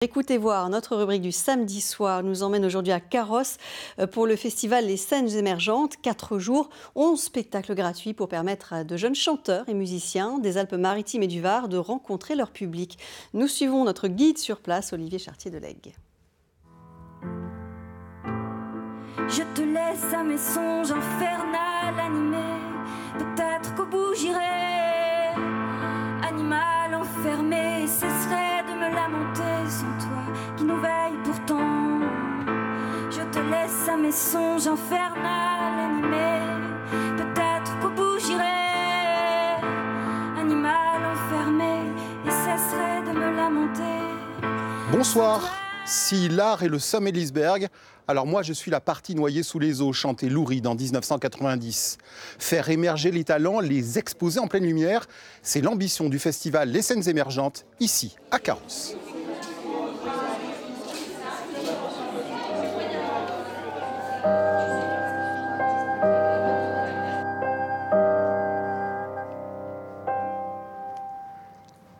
Écoutez voir, notre rubrique du samedi soir nous emmène aujourd'hui à Carrosse pour le festival Les Scènes Émergentes. 4 jours, 11 spectacles gratuits pour permettre à de jeunes chanteurs et musiciens des Alpes-Maritimes et du Var de rencontrer leur public. Nous suivons notre guide sur place, Olivier Chartier-Delegue. Je te laisse à mes songes infernales animés. Peut-être qu'au bout j'irai, animal enfermé, cesserai de me lamenter sans toi qui nous veille pourtant. Je te laisse à mes songes infernales animés. Peut-être qu'au bout j'irai, animal enfermé, et cesserai de me lamenter. Bonsoir. Si l'art est le sommet de l'iceberg, alors moi je suis la partie noyée sous les eaux, chantait Lou Reed en 1990. Faire émerger les talents, les exposer en pleine lumière, c'est l'ambition du festival Les Scènes Émergentes, ici, à Carrosse.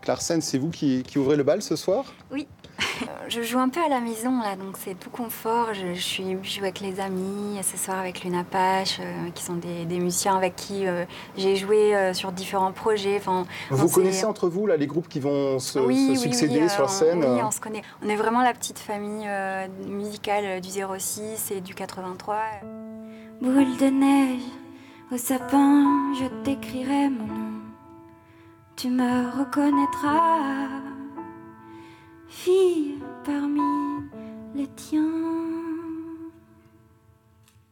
Clarsen, c'est vous qui ouvrez le bal ce soir ? Oui. Je joue un peu à la maison, là, donc c'est tout confort. Je joue avec les amis, ce soir avec Luna Pache, qui sont des musiciens avec qui j'ai joué sur différents projets. Enfin, vous connaissez entre vous là, les groupes qui vont se succéder sur la scène? Oui, on se connaît. On est vraiment la petite famille musicale du 06 et du 83. Boule de neige au sapin, je t'écrirai mon nom. Tu me reconnaîtras, fille parmi les tiens.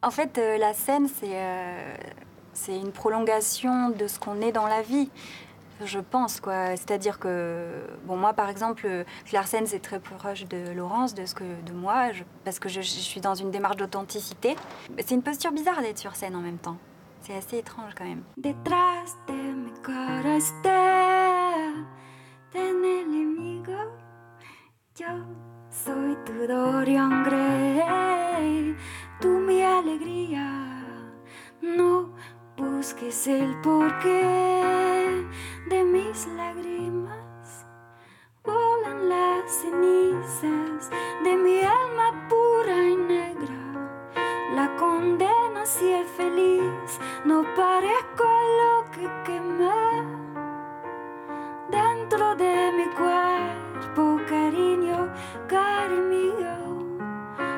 En fait, la scène, c'est une prolongation de ce qu'on est dans la vie, je pense, quoi. C'est-à-dire que, bon, moi, par exemple, Clarsen, c'est très proche de Laurence, de moi, parce que je suis dans une démarche d'authenticité. C'est une posture bizarre d'être sur scène en même temps. C'est assez étrange, quand même. Detrás de mi cara está ten enemigo. Yo soy tu Dorian Gray, tú mi alegría. No busques el porqué de mis lágrimas. Volan las cenizas de mi alma pura y negra. La condena si es feliz, no parezco a lo que quemé dentro de mi cuerpo, cariño, cariño mío.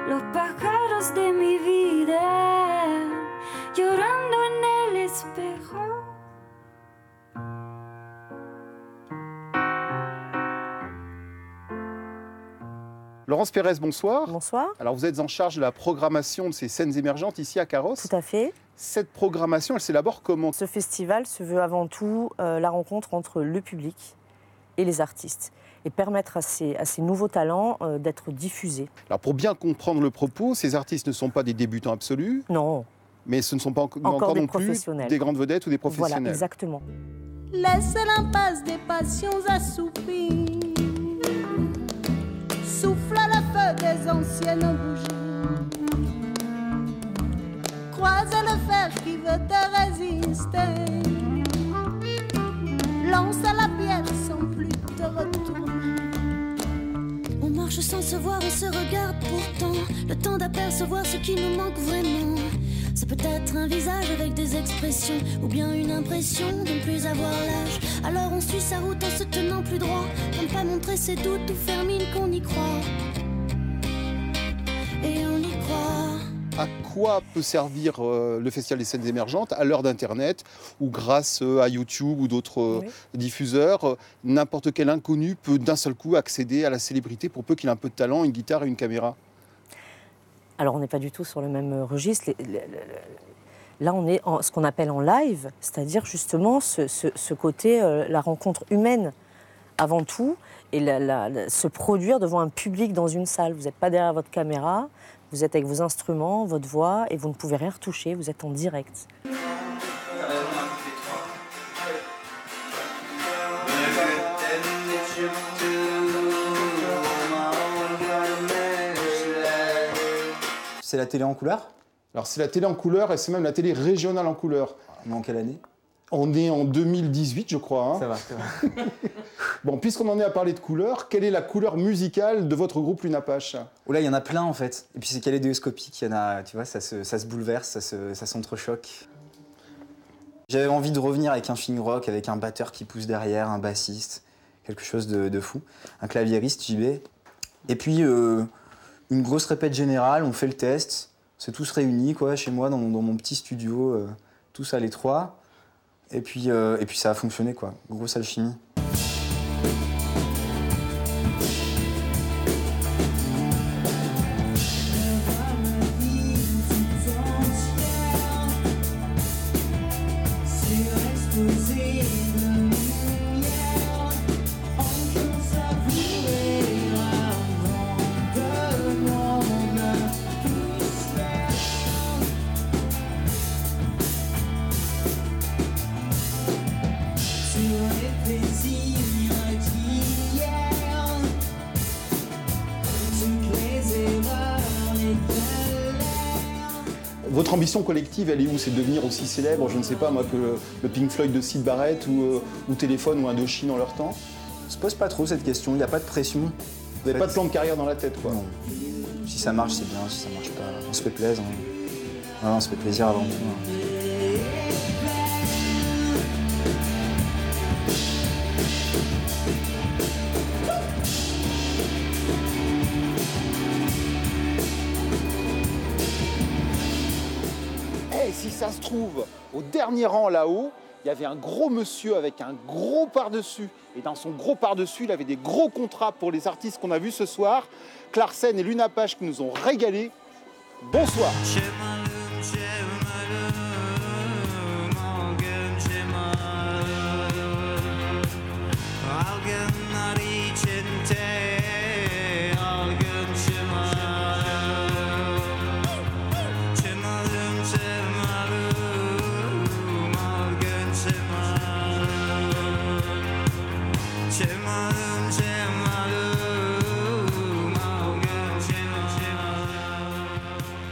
Los pájaros de mi vida llorando en el espejo. Laurence Pérez, bonsoir. Bonsoir. Alors vous êtes en charge de la programmation de ces scènes émergentes ici à Carrosse. Tout à fait. Cette programmation, elle s'élabore comment? Ce festival se veut avant tout la rencontre entre le public et les artistes et permettre à ces nouveaux talents d'être diffusés. Alors pour bien comprendre le propos, ces artistes ne sont pas des débutants absolus. Non. Mais ce ne sont pas encore des non plus des grandes vedettes ou des professionnels. Voilà, exactement. Laisse l'impasse des passions assoupies. Souffle à la feu des anciennes bougies. Croise le fer qui veut te résister. Lance à la pierre sans plus te retourner. On marche sans se voir, on se regarde pourtant. Le temps d'apercevoir ce qui nous manque vraiment. C'est peut-être un visage avec des expressions, ou bien une impression de ne plus avoir l'âge. Alors on suit sa route en se tenant plus droit, pour ne pas montrer ses doutes ou faire mine qu'on y croit. Et on y croit. À quoi peut servir le Festival des Scènes Émergentes à l'heure d'Internet, où grâce à YouTube ou d'autres diffuseurs, n'importe quel inconnu peut d'un seul coup accéder à la célébrité pour peu qu'il ait un peu de talent, une guitare et une caméra? Alors on n'est pas du tout sur le même registre. Là on est en ce qu'on appelle en live, c'est-à-dire justement ce côté, la rencontre humaine avant tout, et se produire devant un public dans une salle. Vous n'êtes pas derrière votre caméra, vous êtes avec vos instruments, votre voix, et vous ne pouvez rien retoucher, vous êtes en direct. C'est la télé en couleur? Alors c'est la télé en couleur et c'est même la télé régionale en couleur. Mais en quelle année? On est en 2018, je crois. Hein. Ça va. Bon, puisqu'on en est à parler de couleurs, quelle est la couleur musicale de votre groupe Lune Apache? Oh là, il y en a plein en fait. Et puis c'est kaléidoscopique, il y en a, tu vois, ça se bouleverse, ça s'entrechoque. J'avais envie de revenir avec un feeling rock, avec un batteur qui pousse derrière, un bassiste, quelque chose de fou. Un claviériste, JB. Et puis une grosse répète générale, on fait le test. C'est tous réunis quoi, chez moi, dans mon petit studio, tous à l'étroit. Et puis ça a fonctionné quoi, grosse alchimie. Votre ambition collective, elle est où? C'est de devenir aussi célèbre, je ne sais pas moi, que le Pink Floyd de Syd Barrett ou Téléphone ou Indochine en leur temps? On se pose pas trop cette question, il n'y a pas de pression. Vous n'avez pas de plan de carrière dans la tête quoi? Non. Si ça marche, c'est bien, si ça marche pas, on se fait plaisir. Hein. Non, on se fait plaisir avant tout. Hein. Si ça se trouve, au dernier rang là-haut, il y avait un gros monsieur avec un gros par-dessus. Et dans son gros par-dessus, il avait des gros contrats pour les artistes qu'on a vus ce soir. Clarsen et Lune Apache qui nous ont régalés. Bonsoir.